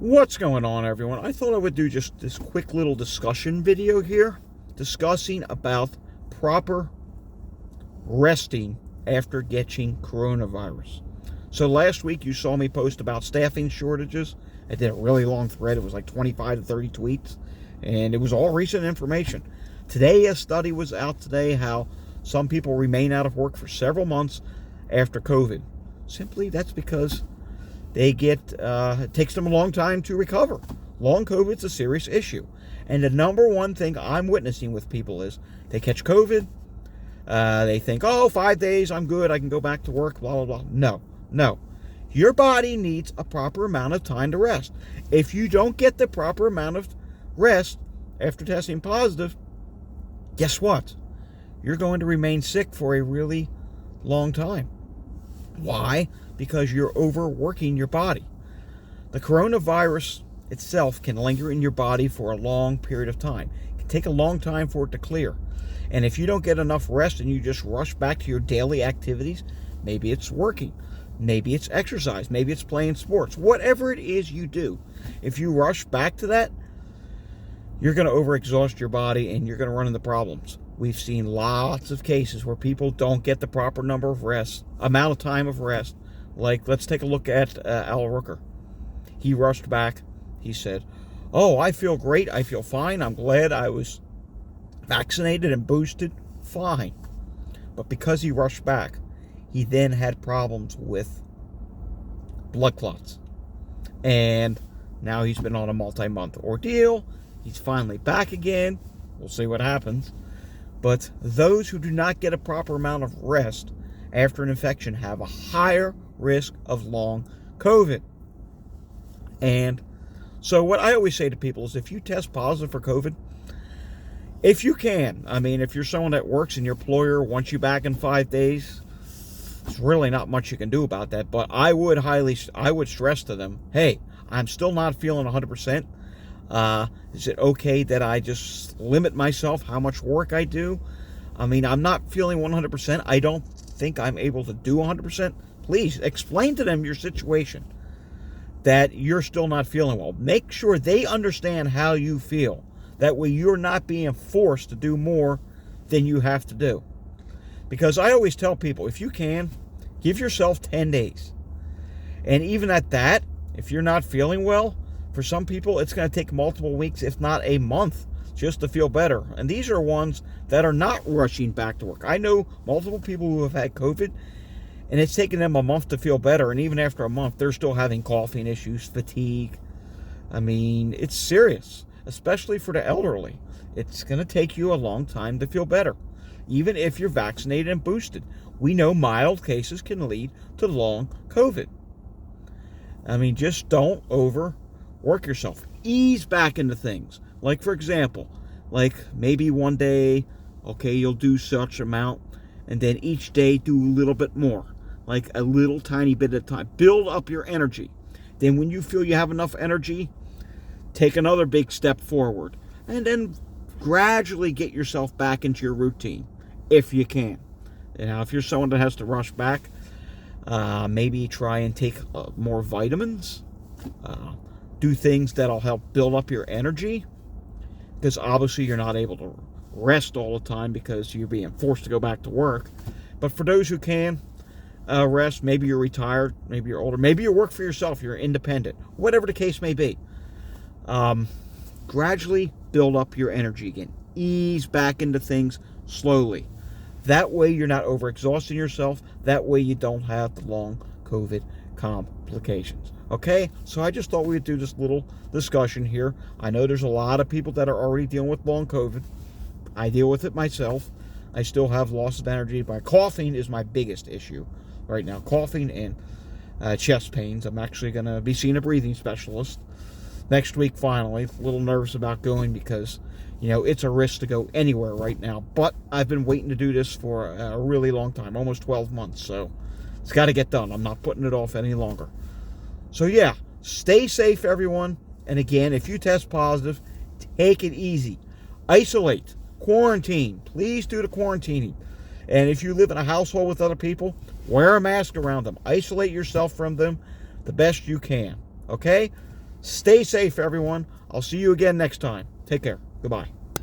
What's going on, everyone? I thought I would do just this quick little discussion video here discussing about proper resting after getting coronavirus. So last week you saw me post about staffing shortages. I did a really long thread. It was like 25 to 30 tweets, and it was all recent information. Today a study was out today how some people remain out of work for several months after COVID. Simply that's because it takes them a long time to recover. Long COVID's a serious issue. And the number one thing I'm witnessing with people is they catch COVID, they think, 5 days, I'm good, I can go back to work, blah, blah, blah. No. Your body needs a proper amount of time to rest. If you don't get the proper amount of rest after testing positive, guess what? You're going to remain sick for a really long time. Why? Because you're overworking your body. The coronavirus itself can linger in your body for a long period of time. It can take a long time for it to clear. And if you don't get enough rest and you just rush back to your daily activities, maybe it's working, maybe it's exercise, maybe it's playing sports, whatever it is you do, if you rush back to that, you're going to overexhaust your body and you're going to run into problems. We've seen lots of cases where people don't get the proper amount of time of rest. Like, let's take a look at Al Rooker. He rushed back. He said, I feel great. I feel fine. I'm glad I was vaccinated and boosted. Fine. But because he rushed back, he then had problems with blood clots. And now he's been on a multi-month ordeal. He's finally back again. We'll see what happens. But those who do not get a proper amount of rest after an infection have a higher risk of long COVID. And so what I always say to people is if you test positive for COVID, if you can, if you're someone that works and your employer wants you back in 5 days, there's really not much you can do about that. But I would stress to them, hey, I'm still not feeling 100%. Is it okay that I just limit myself how much work I do? I'm not feeling 100%. I don't think I'm able to do 100%. Please explain to them your situation, that you're still not feeling well. Make sure they understand how you feel. That way you're not being forced to do more than you have to do. Because I always tell people, if you can, give yourself 10 days. And even at that, if you're not feeling well, for some people, it's going to take multiple weeks, if not a month, just to feel better. And these are ones that are not rushing back to work. I know multiple people who have had COVID, and it's taken them a month to feel better. And even after a month, they're still having coughing issues, fatigue. It's serious, especially for the elderly. It's going to take you a long time to feel better, even if you're vaccinated and boosted. We know mild cases can lead to long COVID. Just don't overwork yourself. Ease back into things. Like, for example, maybe one day, you'll do such amount, and then each day do a little bit more. Like a little tiny bit at a time. Build up your energy. Then when you feel you have enough energy, take another big step forward. And then gradually get yourself back into your routine, if you can. Now, if you're someone that has to rush back, maybe try and take more vitamins. Do things that'll help build up your energy. Because obviously you're not able to rest all the time because you're being forced to go back to work. But for those who can rest, maybe you're retired, maybe you're older, maybe you work for yourself, you're independent, whatever the case may be. Gradually build up your energy again. Ease back into things slowly. That way you're not overexhausting yourself. That way you don't have the long COVID complications. Okay, so I just thought we'd do this little discussion here. I know there's a lot of people that are already dealing with long COVID. I deal with it myself. I still have loss of energy. My coughing is my biggest issue right now. Coughing and chest pains. I'm actually going to be seeing a breathing specialist next week finally. A little nervous about going because, it's a risk to go anywhere right now. But I've been waiting to do this for a really long time, almost 12 months. So it's got to get done. I'm not putting it off any longer. So yeah, stay safe, everyone. And again, if you test positive, take it easy. Isolate. Quarantine. Please do the quarantining. And if you live in a household with other people, wear a mask around them. Isolate yourself from them the best you can. Okay? Stay safe, everyone. I'll see you again next time. Take care. Goodbye.